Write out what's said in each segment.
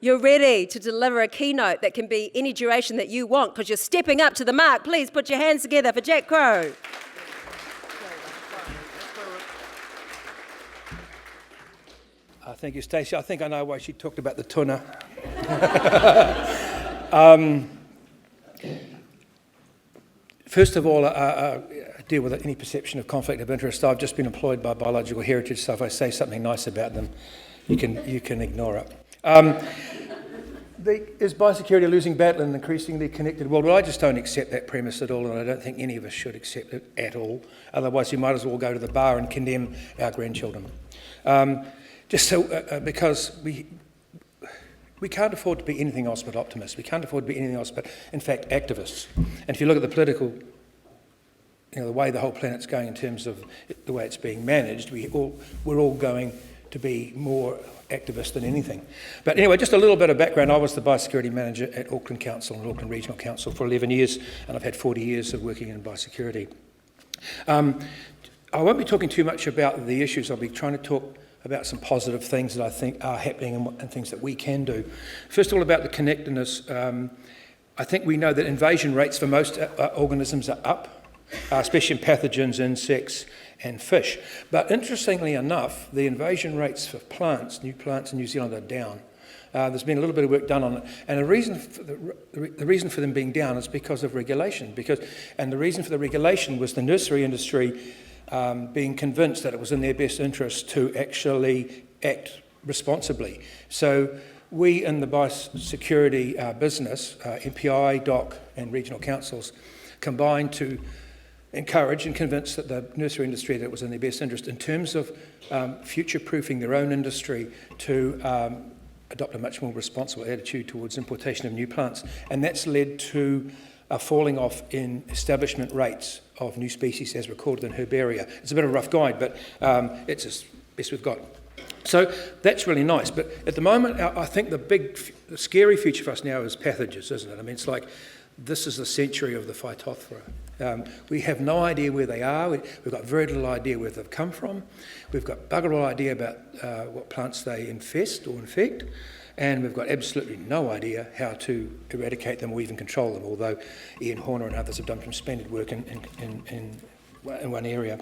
You're ready to deliver a keynote that can be any duration that you want because you're stepping up to the mark. Please put your hands together for Jack Craw. Thank you, Stacey. I think I know why she talked about the tuna. First of all, I deal with any perception of conflict of interest. I've just been employed by Biological Heritage, so if I say something nice about them, you can ignore it. Is biosecurity a losing battle in an increasingly connected world? Well, I just don't accept that premise at all, and I don't think any of us should accept it at all. Otherwise, we might as well go to the bar and condemn our grandchildren. Because we can't afford to be anything else but optimists. We can't afford to be anything else but, in fact, activists. And if you look at the political, the way the whole planet's going in terms of the way it's being managed, we're all going to be more activist than anything. But anyway, just a little bit of background. I was the biosecurity manager at Auckland Council and Auckland Regional Council for 11 years, and I've had 40 years of working in biosecurity. I won't be talking too much about the issues. I'll be trying to talk about some positive things that I think are happening and things that we can do. First of all, about the connectedness, I think we know that invasion rates for most organisms are up, especially in pathogens, insects and fish. But interestingly enough, the invasion rates for new plants in New Zealand are down. There's been a little bit of work done on it, and the reason for them being down is because of regulation. And the reason for the regulation was the nursery industry being convinced that it was in their best interest to actually act responsibly. So we in the biosecurity business, MPI, DOC and regional councils, combined to encourage and convince that the nursery industry that it was in their best interest in terms of future-proofing their own industry to adopt a much more responsible attitude towards importation of new plants. And that's led to a falling off in establishment rates of new species as recorded in herbaria. It's a bit of a rough guide, but it's as best we've got. So that's really nice. But at the moment, I think the scary future for us now is pathogens, isn't it? I mean, it's like this is the century of the Phytophthora. We have no idea where they are. We've got very little idea where they've come from. We've got bugger all idea about what plants they infest or infect. And we've got absolutely no idea how to eradicate them or even control them, although Ian Horner and others have done some splendid work in one area.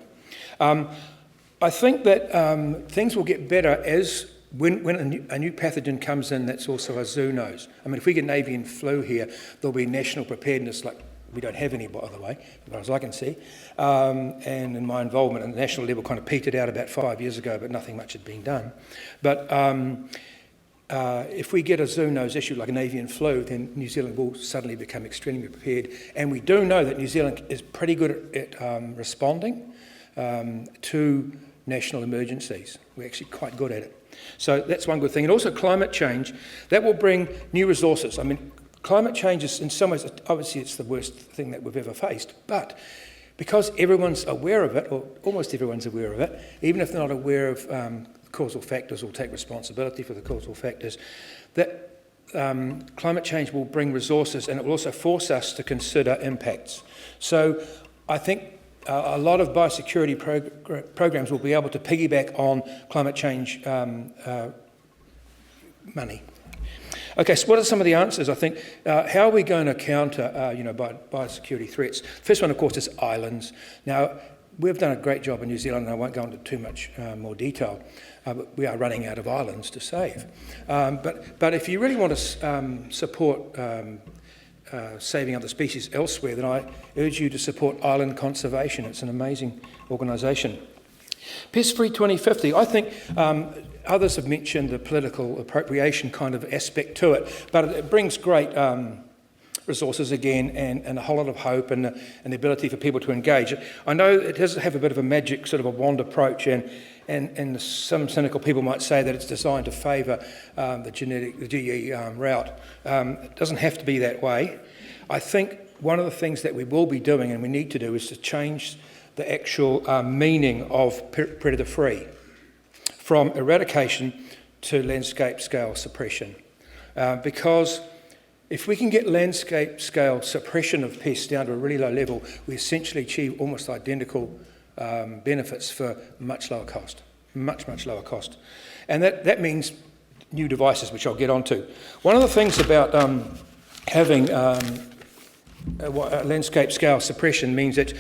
I think that things will get better when a new pathogen comes in that's also a zoonose. I mean, if we get an avian flu here, there'll be national preparedness like we don't have any, by the way, as far as I can see. And in my involvement at the national level kind of petered out about 5 years ago, but nothing much had been done. But if we get a zoonose issue like an avian flu, then New Zealand will suddenly become extremely prepared. And we do know that New Zealand is pretty good at responding to national emergencies. We're actually quite good at it. So that's one good thing. And also climate change, that will bring new resources. I mean, climate change is in some ways, obviously it's the worst thing that we've ever faced, but because everyone's aware of it, or almost everyone's aware of it, even if they're not aware of causal factors or take responsibility for the causal factors, that climate change will bring resources and it will also force us to consider impacts. So I think a lot of biosecurity programs will be able to piggyback on climate change money. Okay, so what are some of the answers? I think, how are we going to counter biosecurity threats? First one, of course, is islands. Now, we've done a great job in New Zealand, and I won't go into too much more detail, but we are running out of islands to save. But if you really want to support saving other species elsewhere, then I urge you to support island conservation. It's an amazing organisation. Pest Free 2050, I think others have mentioned the political appropriation kind of aspect to it, but it brings great resources again and a whole lot of hope and the ability for people to engage. I know it does have a bit of a magic sort of a wand approach and some cynical people might say that it's designed to favour the GE route. It doesn't have to be that way. I think one of the things that we will be doing and we need to do is to change the actual meaning of predator-free from eradication to landscape scale suppression. Because if we can get landscape scale suppression of pests down to a really low level, we essentially achieve almost identical benefits for much lower cost, much lower cost. And that means new devices, which I'll get onto. One of the things about having a landscape scale suppression means that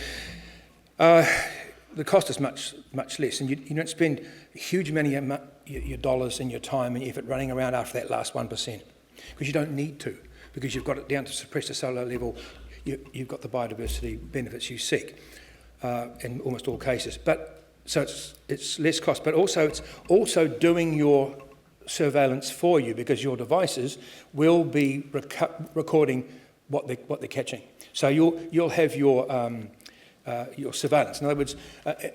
the cost is much less, and you don't spend a huge amount of your dollars and your time and your effort running around after that last 1%, because you don't need to, because you've got it down to suppress the cellular level. You've got the biodiversity benefits you seek in almost all cases. But so it's less cost, but also it's also doing your surveillance for you, because your devices will be recording what they're catching. So you'll have your surveillance. In other words,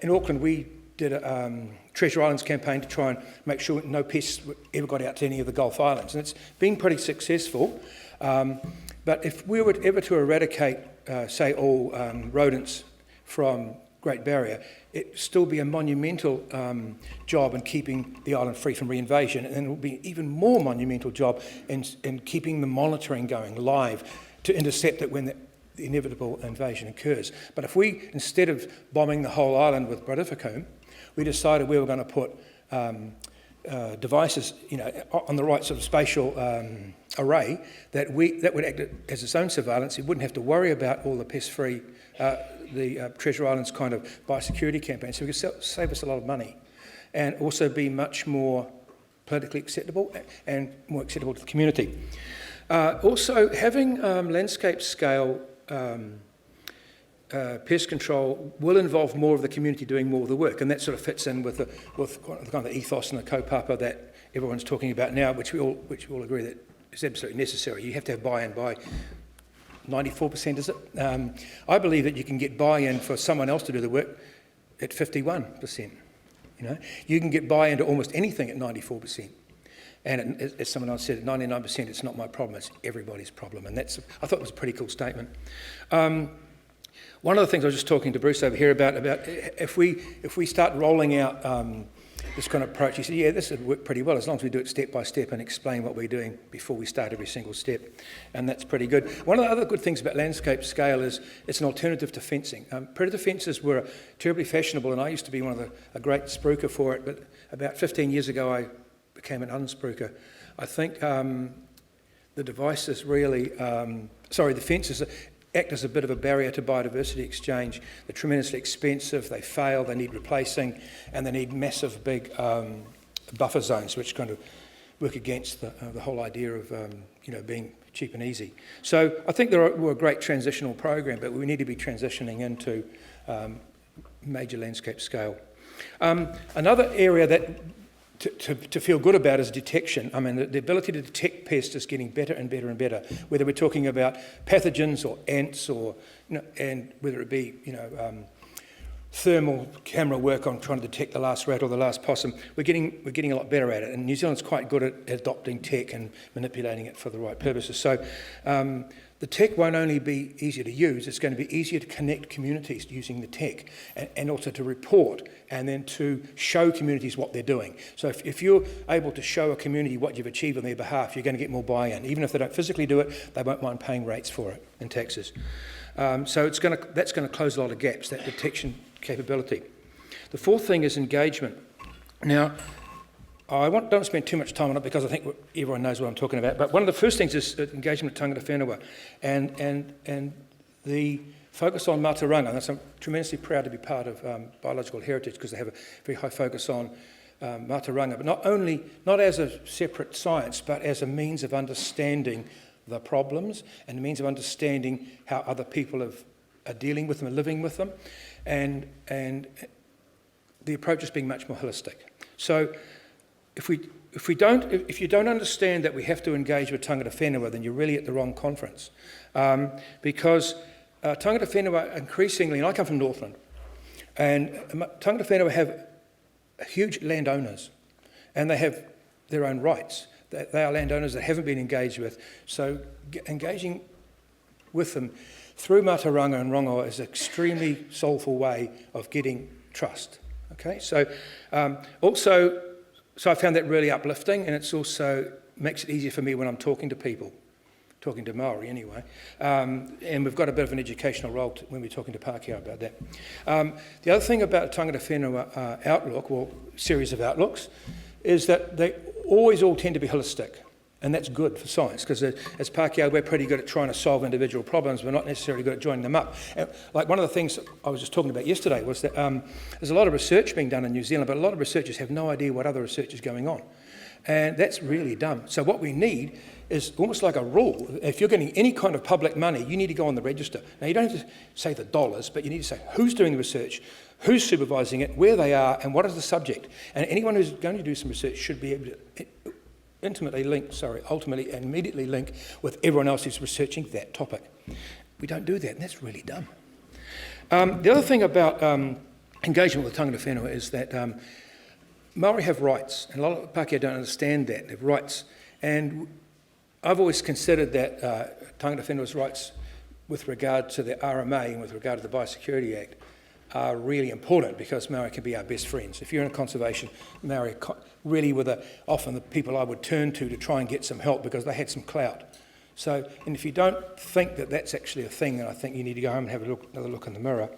in Auckland we did a Treasure Islands campaign to try and make sure no pests ever got out to any of the Gulf Islands, and it's been pretty successful. But if we were ever to eradicate, say, all rodents from Great Barrier, it'd still be a monumental job in keeping the island free from reinvasion, and then it will be an even more monumental job in keeping the monitoring going live to intercept it when the inevitable invasion occurs. But if we, instead of bombing the whole island with brodifacoum, we decided we were going to put devices, on the right sort of spatial array that would act as its own surveillance. You wouldn't have to worry about all the pest-free, the Treasure Islands kind of biosecurity campaign. So we could save us a lot of money, and also be much more politically acceptable and more acceptable to the community. Also, having landscape scale pest control will involve more of the community doing more of the work, and that sort of fits in with the kind of ethos and the kaupapa that everyone's talking about now, which we all agree that is absolutely necessary. You have to have buy-in by 94%, is it? I believe that you can get buy-in for someone else to do the work at 51%. You can get buy-in to almost anything at 94%. And as someone else said, at 99%, it's not my problem, it's everybody's problem. And I thought it was a pretty cool statement. One of the things I was just talking to Bruce over here about if we start rolling out this kind of approach, he said, yeah, this would work pretty well as long as we do it step by step and explain what we're doing before we start every single step. And that's pretty good. One of the other good things about landscape scale is it's an alternative to fencing. Predator fences were terribly fashionable, and I used to be a great spruiker for it, but about 15 years ago I became an unspruiker. I think the devices really, the fences act as a bit of a barrier to biodiversity exchange. They're tremendously expensive, they fail, they need replacing, and they need massive big buffer zones, which kind of work against the whole idea of being cheap and easy. So I think we're a great transitional program, but we need to be transitioning into major landscape scale. Another area that to feel good about is detection. I mean, the ability to detect pests is getting better and better and better, whether we're talking about pathogens or ants or, and whether it be, thermal camera work on trying to detect the last rat or the last possum. We're getting a lot better at it, and New Zealand's quite good at adopting tech and manipulating it for the right purposes. So the tech won't only be easier to use, it's going to be easier to connect communities using the tech, and also to report and then to show communities what they're doing. So if you're able to show a community what you've achieved on their behalf, you're going to get more buy-in. Even if they don't physically do it, they won't mind paying rates for it and taxes. So that's going to close a lot of gaps, that detection capability. The fourth thing is engagement. Now, I don't spend too much time on it because I think everyone knows what I'm talking about, but one of the first things is engagement with tangata whenua, and the focus on Mātauranga. And I'm tremendously proud to be part of biological heritage because they have a very high focus on Mātauranga, but not as a separate science, but as a means of understanding the problems and a means of understanding how other people are dealing with them and living with them, and the approach is being much more holistic. So if you don't understand that we have to engage with tangata whenua, then you're really at the wrong conference, because tangata whenua increasingly, and I come from Northland, and tangata whenua have huge landowners, and they have their own rights. They are landowners that haven't been engaged with. So engaging with them through Mātauranga and Rongoa is an extremely soulful way of getting trust. Okay, so so I found that really uplifting, and it's also makes it easier for me when I'm talking to people, talking to Maori anyway. And we've got a bit of an educational role when we're talking to Pākehā about that. The other thing about tangata whenua outlook, or series of outlooks, is that they always all tend to be holistic. And that's good for science, because as Pākehā, we're pretty good at trying to solve individual problems. We're not necessarily good at joining them up. And like one of the things I was just talking about yesterday was that there's a lot of research being done in New Zealand, but a lot of researchers have no idea what other research is going on. And that's really dumb. So what we need is almost like a rule. If you're getting any kind of public money, you need to go on the register. Now, you don't have to say the dollars, but you need to say who's doing the research, who's supervising it, where they are, and what is the subject. And anyone who's going to do some research should be able to ultimately and immediately link with everyone else who's researching that topic. We don't do that, and that's really dumb. The other thing about engagement with the tangata whenua is that Māori have rights, and a lot of Pākehā don't understand that. They have rights, and I've always considered that tangata whenua's rights with regard to the RMA and with regard to the Biosecurity Act are really important, because Māori can be our best friends. If you're in a conservation, Māori really were often the people I would turn to try and get some help, because they had some clout. So, and if you don't think that that's actually a thing, then I think you need to go home and have another look in the mirror.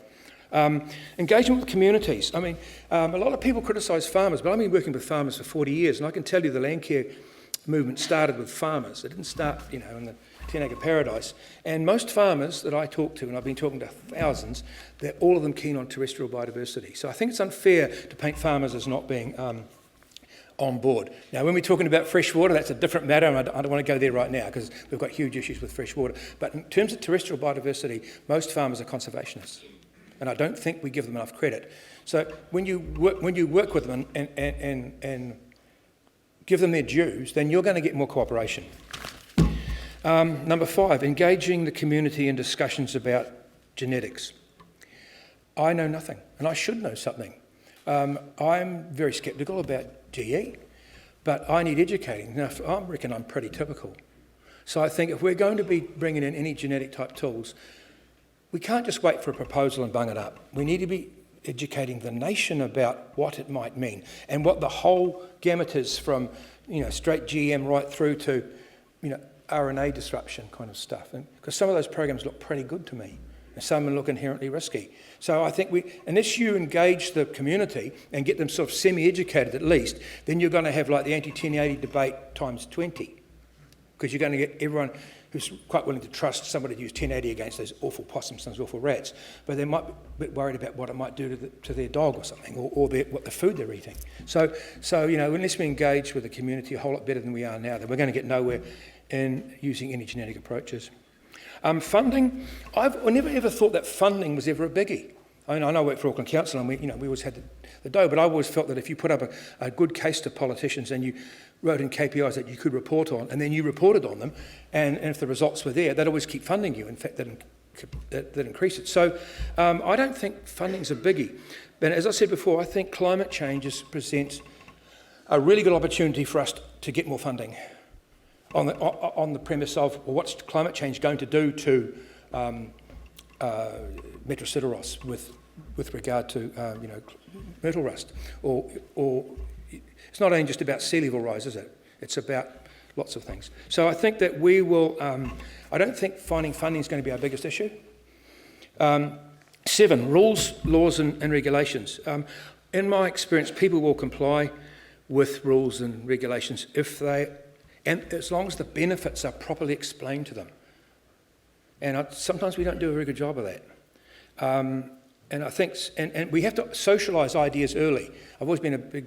Engagement with communities. I mean, a lot of people criticise farmers, but I've been working with farmers for 40 years, and I can tell you the land care movement started with farmers. It didn't start, in the 10-acre paradise. And most farmers that I talk to, and I've been talking to thousands, they're all of them keen on terrestrial biodiversity. So I think it's unfair to paint farmers as not being on board. Now, when we're talking about fresh water, that's a different matter, and I don't want to go there right now, because we've got huge issues with fresh water. But in terms of terrestrial biodiversity, most farmers are conservationists, and I don't think we give them enough credit. So when you work with them and give them their dues, then you're going to get more cooperation. Number 5, engaging the community in discussions about genetics. I know nothing, and I should know something. I'm very sceptical about GE, but I need educating. Now, I reckon I'm pretty typical. So I think if we're going to be bringing in any genetic type tools, we can't just wait for a proposal and bung it up. We need to be educating the nation about what it might mean and what the whole gamut is, from straight GM right through to RNA disruption kind of stuff. And because some of those programs look pretty good to me, and some look inherently risky. So I think unless you engage the community and get them sort of semi-educated at least, then you're going to have like the anti-1080 debate times 20, because you're going to get everyone who's quite willing to trust somebody to use 1080 against those awful possums and those awful rats, but they might be a bit worried about what it might do to their dog or something, or what the food they're eating. So unless we engage with the community a whole lot better than we are now, then we're going to get nowhere in using any genetic approaches. Funding, I never ever thought that funding was ever a biggie. I know I worked for Auckland Council, and we always had the dough, but I always felt that if you put up a good case to politicians and you wrote in KPIs that you could report on, and then you reported on them, and if the results were there, they'd always keep funding you. In fact, that increase it. So I don't think funding's a biggie. But as I said before, I think climate change presents a really good opportunity for us to get more funding on the premise of, well, what's climate change going to do to Metrosideros with regard to myrtle rust, or it's not only just about sea level rise, is it? It's about lots of things. So I think that we will. I don't think finding funding is going to be our biggest issue. 7, rules, laws, and regulations. In my experience, people will comply with rules and regulations and as long as the benefits are properly explained to them. And sometimes we don't do a very good job of that. And I think, and we have to socialise ideas early. I've always been a big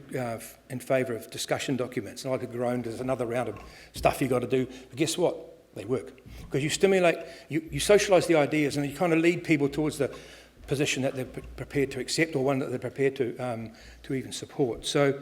in favour of discussion documents, and I could groan there's another round of stuff you've got to do. But guess what? They work. Because you stimulate, you socialise the ideas, and you kind of lead people towards the position that they're prepared to accept, or one that they're prepared to even support. So,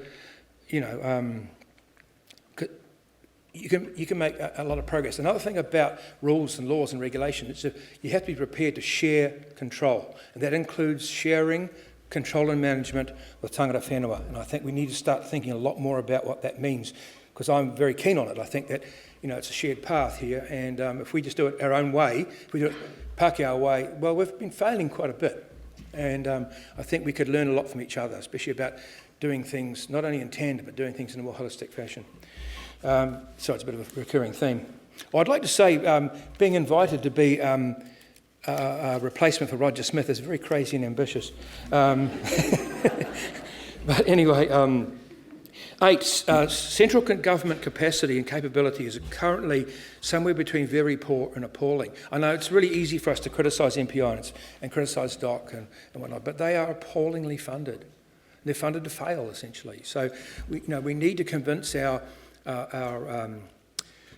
you can make a lot of progress. Another thing about rules and laws and regulations is that you have to be prepared to share control. And that includes sharing control and management with tangata whenua. And I think we need to start thinking a lot more about what that means, because I'm very keen on it. I think that it's a shared path here, and if we just do it our own way, if we do it Pākehā way, well, we've been failing quite a bit. And I think we could learn a lot from each other, especially about doing things not only in tandem, but doing things in a more holistic fashion. So it's a bit of a recurring theme. Well, I'd like to say being invited to be a replacement for Roger Smith is very crazy and ambitious. But anyway, 8, central government capacity and capability is currently somewhere between very poor and appalling. I know it's really easy for us to criticise MPI and criticise DOC and whatnot, but they are appallingly funded. They're funded to fail, essentially. So we need to convince our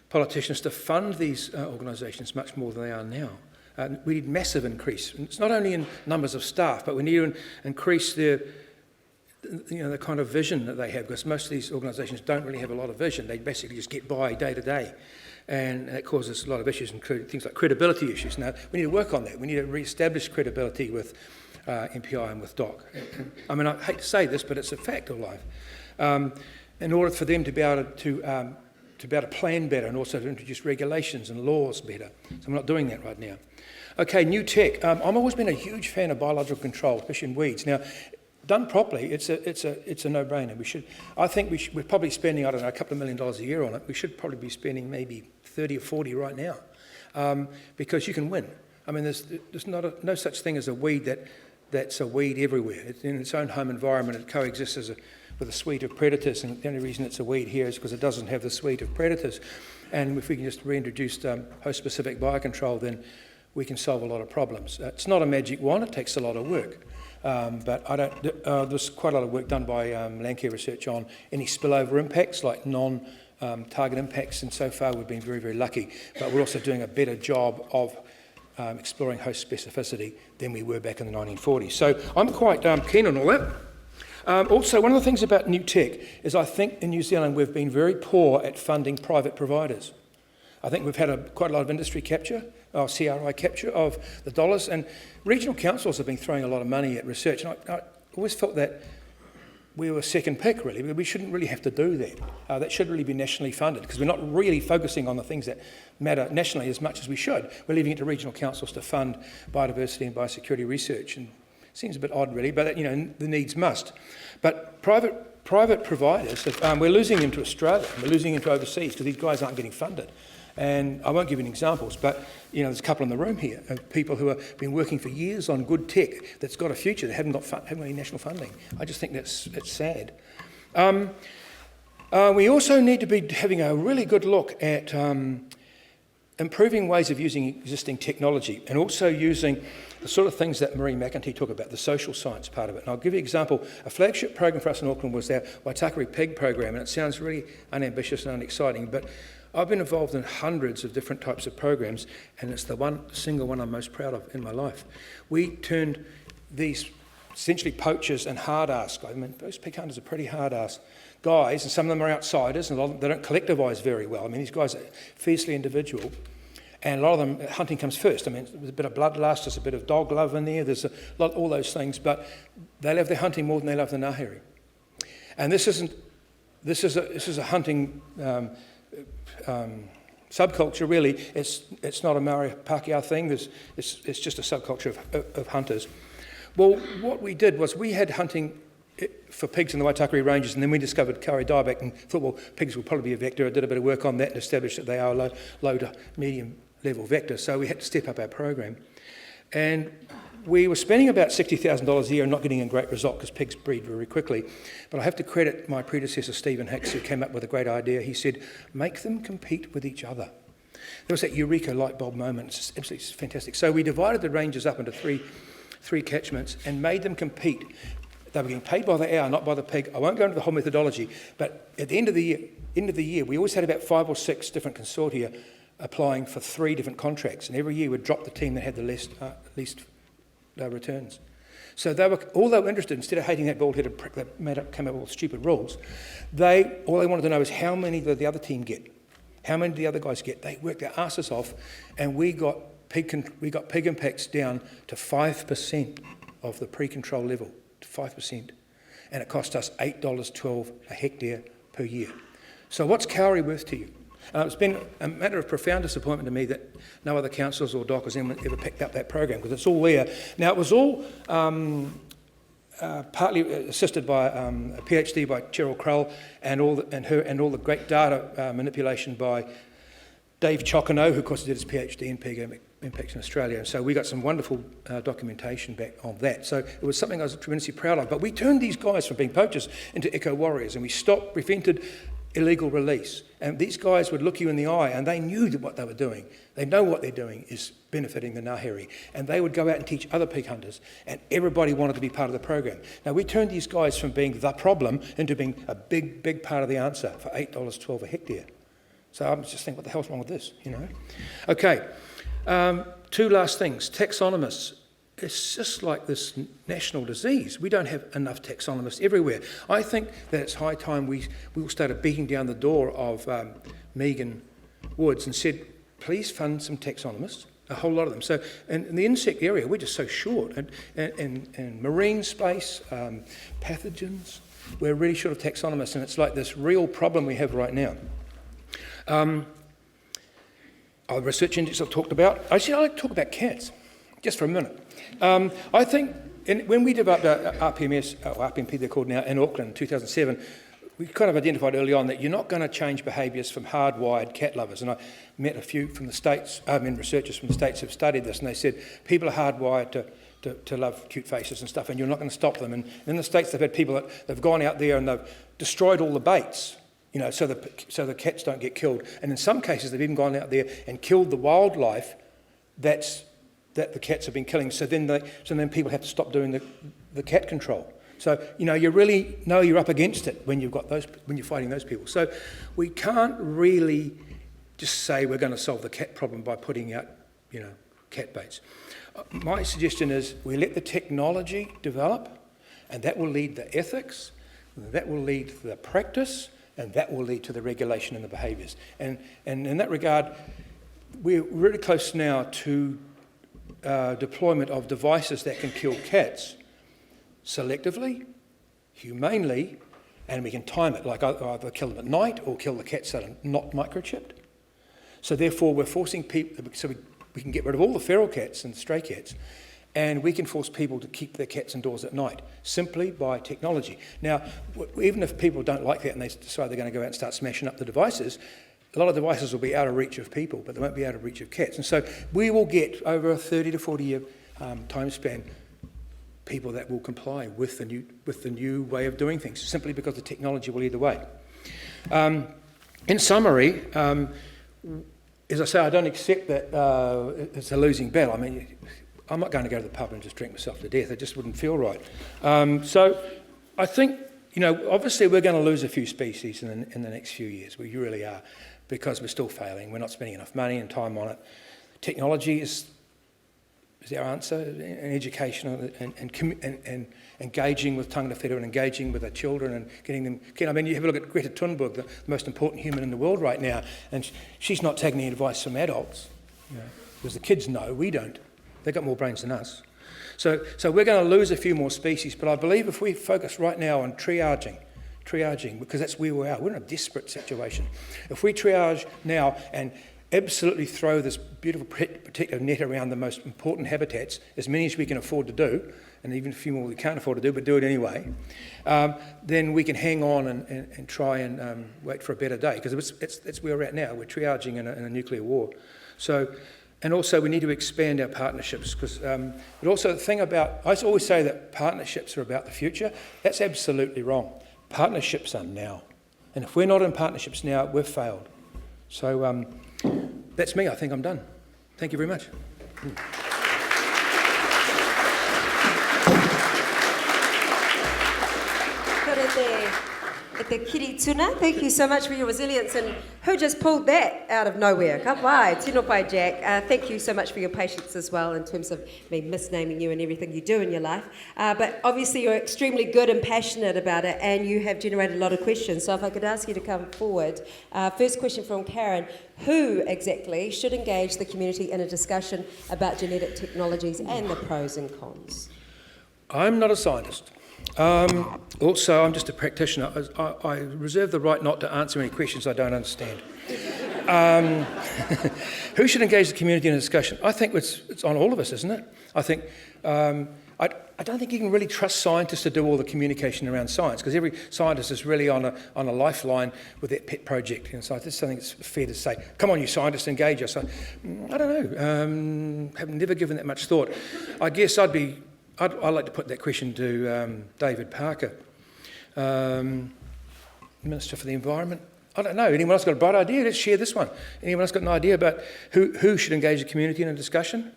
politicians to fund these organisations much more than they are now. We need massive increase. And it's not only in numbers of staff, but we need to increase the kind of vision that they have, because most of these organisations don't really have a lot of vision. They basically just get by day to day. And it causes a lot of issues, including things like credibility issues. Now, we need to work on that. We need to re-establish credibility with MPI and with DOC. I mean, I hate to say this, but it's a fact of life. In order for them to be able to plan better and also to introduce regulations and laws better. So we're not doing that right now. Okay, new tech. I've always been a huge fan of biological control, especially in weeds. Now, done properly, it's a no-brainer. We're probably spending, I don't know, a couple of $1 million a year on it. We should probably be spending maybe 30 or 40 right now, because you can win. I mean, there's no such thing as a weed that's a weed everywhere. It's in its own home environment. It coexists with a suite of predators, and the only reason it's a weed here is because it doesn't have the suite of predators. And if we can just reintroduce host-specific biocontrol, then we can solve a lot of problems. It's not a magic wand. It takes a lot of work. But there's quite a lot of work done by Landcare Research on any spillover impacts, like non-target impacts, and so far we've been very, very lucky. But we're also doing a better job of exploring host specificity than we were back in the 1940s. So I'm quite keen on all that. Also, one of the things about new tech is I think in New Zealand we've been very poor at funding private providers. I think we've had quite a lot of industry capture, or CRI capture of the dollars, and regional councils have been throwing a lot of money at research. And I always felt that we were second pick, really. We shouldn't really have to do that. That should really be nationally funded, because we're not really focusing on the things that matter nationally as much as we should. We're leaving it to regional councils to fund biodiversity and biosecurity research, and it seems a bit odd, really, but the needs must. But private providers, we're losing them to Australia. We're losing them to overseas because these guys aren't getting funded. And I won't give you examples, but there's a couple in the room here of people who have been working for years on good tech that's got a future. They haven't got any national funding. I just think that's sad. We also need to be having a really good look at improving ways of using existing technology, and also using the sort of things that Marie McEntee talked about, the social science part of it. And I'll give you an example. A flagship program for us in Auckland was our Waitakere Pig program, and it sounds really unambitious and unexciting, but I've been involved in hundreds of different types of programs, and it's the single one I'm most proud of in my life. We turned these essentially poachers and hard-ass guys. I mean, those pig hunters are pretty hard-ass guys, and some of them are outsiders, and a lot of them, they don't collectivise very well. I mean, these guys are fiercely individual, and a lot of them, hunting comes first. I mean, there's a bit of bloodlust, there's a bit of dog love in there, there's a lot, all those things, but they love their hunting more than they love the ngāhere. And this is a hunting subculture, really. It's not a Maori Pākehā thing. It's just a subculture of hunters. Well, what we did was we had hunting for pigs in the Waitakere Ranges, and then we discovered Kauri dieback and thought, well, pigs will probably be a vector. I did a bit of work on that and established that they are a low to medium level vector, so we had to step up our program. And we were spending about $60,000 a year and not getting a great result because pigs breed very quickly. But I have to credit my predecessor, Stephen Hicks, who came up with a great idea. He said, make them compete with each other. There was that eureka light bulb moment. It's absolutely fantastic. So we divided the ranges up into three catchments and made them compete. They were getting paid by the hour, not by the pig. I won't go into the whole methodology, but at the end of the year, we always had about 5 or 6 different consortia applying for 3 different contracts, and every year we'd drop the team that had the least returns. So all they were interested, instead of hating that bald-headed prick that came up with all stupid rules, all they wanted to know is how many did the other team get? How many did the other guys get? They worked their asses off, and we got pig impacts down to 5% of the pre-control level, to 5%. And it cost us $8.12 a hectare per year. So what's Kauri worth to you? It's been a matter of profound disappointment to me that no other councils or DOC has ever picked up that program, because it's all there. Now, it was all partly assisted by a PhD by Cheryl Craw and all the great data manipulation by Dave Chocano, who of course did his PhD in pig impacts in Australia. And so we got some wonderful documentation back on that. So it was something I was tremendously proud of. But we turned these guys from being poachers into eco-warriors, and we prevented illegal release. And these guys would look you in the eye, and they knew that what they were doing. They know what they're doing is benefiting the Ngāhere. And they would go out and teach other pig hunters, and everybody wanted to be part of the program. Now, we turned these guys from being the problem into being a big, big part of the answer for $8.12 a hectare. So I'm just thinking, what the hell's wrong with this, you know? Okay, two last things. Taxonomists. It's just like this national disease. We don't have enough taxonomists everywhere. I think that it's high time we all started beating down the door of Megan Woods and said, please fund some taxonomists, a whole lot of them. So in the insect area, we're just so short. And in marine space, pathogens, we're really short of taxonomists, and it's like this real problem we have right now. Our research index I've talked about. Actually, I'd like to talk about cats, just for a minute. I think when we developed RPMS, or RPMP they're called now, in Auckland in 2007, we kind of identified early on that you're not going to change behaviours from hardwired cat lovers. And I met a few from the States, researchers from the States who've studied this, and they said people are hardwired to love cute faces and stuff, and you're not going to stop them. And in the States, they've had people that they've gone out there and they've destroyed all the baits, you know, so the cats don't get killed. And in some cases, they've even gone out there and killed the wildlife that the cats have been killing. So then people have to stop doing the cat control. So you really know you're up against it when you're fighting those people. So we can't really just say we're going to solve the cat problem by putting out cat baits. My suggestion is we let the technology develop, and that will lead the ethics, that will lead to the practice, and that will lead to the regulation and the behaviours. And in that regard, we're really close now to deployment of devices that can kill cats selectively, humanely, and we can time it, like either kill them at night or kill the cats that are not microchipped. So therefore, we're forcing people, so we can get rid of all the feral cats and stray cats, and we can force people to keep their cats indoors at night, simply by technology. Now, even if people don't like that and they decide they're going to go out and start smashing up the devices, a lot of devices will be out of reach of people, but they won't be out of reach of cats. And so we will get, over a 30 to 40 year time span, people that will comply with the new way of doing things, simply because the technology will lead the way. In summary, as I say, I don't accept that it's a losing battle. I mean, I'm not going to go to the pub and just drink myself to death. It just wouldn't feel right. So I think, obviously we're going to lose a few species in the next few years. We really are, because we're still failing. We're not spending enough money and time on it. Technology is our answer, and education and engaging with tangata whenua and engaging with our children and getting them. I mean, you have a look at Greta Thunberg, the most important human in the world right now, and she's not taking any advice from adults, because the kids know, we don't. They've got more brains than us. So we're going to lose a few more species, but I believe if we focus right now on triaging, because that's where we are. We're in a desperate situation. If we triage now and absolutely throw this beautiful protective net around the most important habitats, as many as we can afford to do, and even a few more we can't afford to do, but do it anyway, then we can hang on and try and wait for a better day, because it's where we're at now. We're triaging in a nuclear war. And also we need to expand our partnerships, but also the thing about, I always say that partnerships are about the future. That's absolutely wrong. Partnerships are now. And if we're not in partnerships now, we've failed. So that's me. I think I'm done. Thank you very much. Te kiri tuna, thank you so much for your resilience. And who just pulled that out of nowhere? Ka pai, tino pai, Jack. Thank you so much for your patience as well in terms of me misnaming you and everything you do in your life. But obviously you're extremely good and passionate about it, and you have generated a lot of questions. So if I could ask you to come forward. First question from Karen. Who exactly should engage the community in a discussion about genetic technologies and the pros and cons? I'm not a scientist. Also, I'm just a practitioner. I reserve the right not to answer any questions I don't understand. Who should engage the community in a discussion? I think it's on all of us, isn't it? I think I don't think you can really trust scientists to do all the communication around science, because every scientist is really on a lifeline with that pet project. And so I just think it's fair to say, come on, you scientists, engage us. I don't know. Have never given that much thought. I guess I'd like to put that question to David Parker, Minister for the Environment. I don't know. Anyone else got a bright idea? Let's share this one. Anyone else got an idea about who should engage the community in a discussion?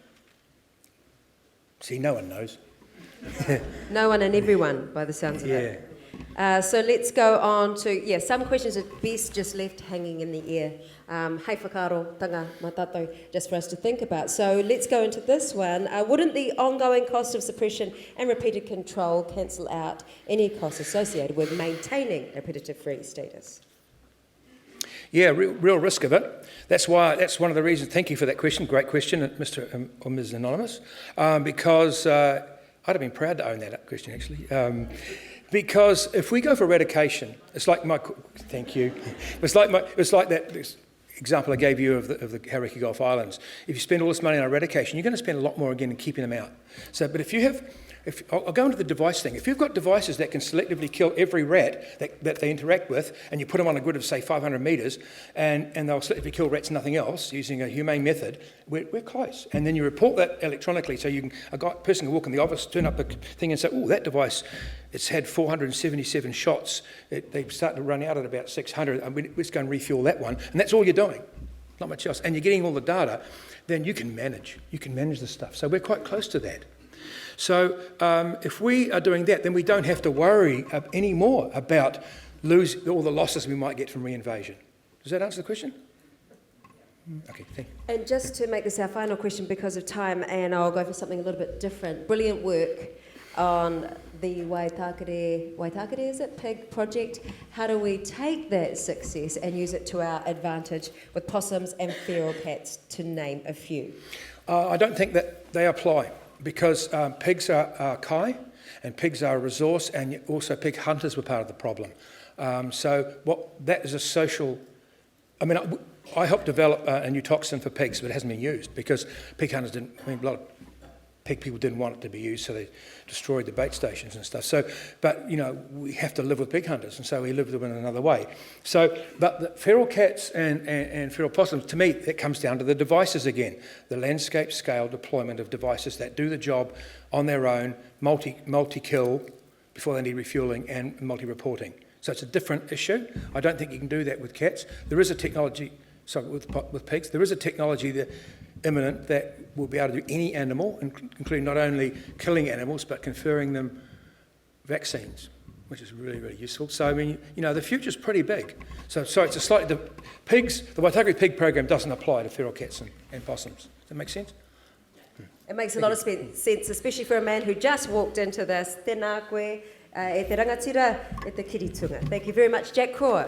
See, no one knows. No one and everyone, by the sounds of it. So let's go on to, some questions are best just left hanging in the air. Hei whakaro, tanga matato, just for us to think about. So let's go into this one. Wouldn't the ongoing cost of suppression and repeated control cancel out any costs associated with maintaining a predator-free status? Yeah, real risk of it. That's one of the reasons. Thank you for that question. Great question, Mr. Or Ms. Anonymous. Because I'd have been proud to own that question, actually. Because if we go for eradication, it's like thank you. It's like that example I gave you of the Hauraki Gulf Islands. If you spend all this money on eradication, you're going to spend a lot more again in keeping them out. But I'll go into the device thing. If you've got devices that can selectively kill every rat that they interact with, and you put them on a grid of, say, 500 metres, and they'll selectively kill rats and nothing else using a humane method, we're close. And then you report that electronically, so a person can walk in the office, turn up the thing and say, oh, that device, it's had 477 shots. They start to run out at about 600. Let's go and refuel that one. And that's all you're doing, not much else. And you're getting all the data, then you can manage the stuff. So we're quite close to that. So if we are doing that, then we don't have to worry anymore about all the losses we might get from reinvasion. Does that answer the question? Okay, thank you. And just to make this our final question because of time, and I'll go for something a little bit different. Brilliant work on the Waitakere, is it, pig project? How do we take that success and use it to our advantage with possums and feral cats, to name a few? I don't think that they apply, because pigs are kai, and pigs are a resource, and also pig hunters were part of the problem. That is a social... I helped develop a new toxin for pigs, but it hasn't been used because pig hunters didn't... a lot of pig people didn't want it to be used, so they destroyed the bait stations and stuff. But we have to live with pig hunters, and so we live with them in another way. But the feral cats and feral possums, to me, that comes down to the devices again. The landscape scale deployment of devices that do the job on their own, multi-kill before they need refueling, and multi-reporting. So it's a different issue. I don't think you can do that with cats. There is a technology, with pigs, there is a technology that imminent that will be able to do any animal, including not only killing animals, but conferring them vaccines, which is really, really useful. So, the future's pretty big. So it's a slightly... The Waitakere pig program doesn't apply to feral cats and possums. Does that make sense? It makes a lot of sense, especially for a man who just walked into this. Tēnā koe, e te rangatira, e te kiritunga. Thank you very much, Jack Craw.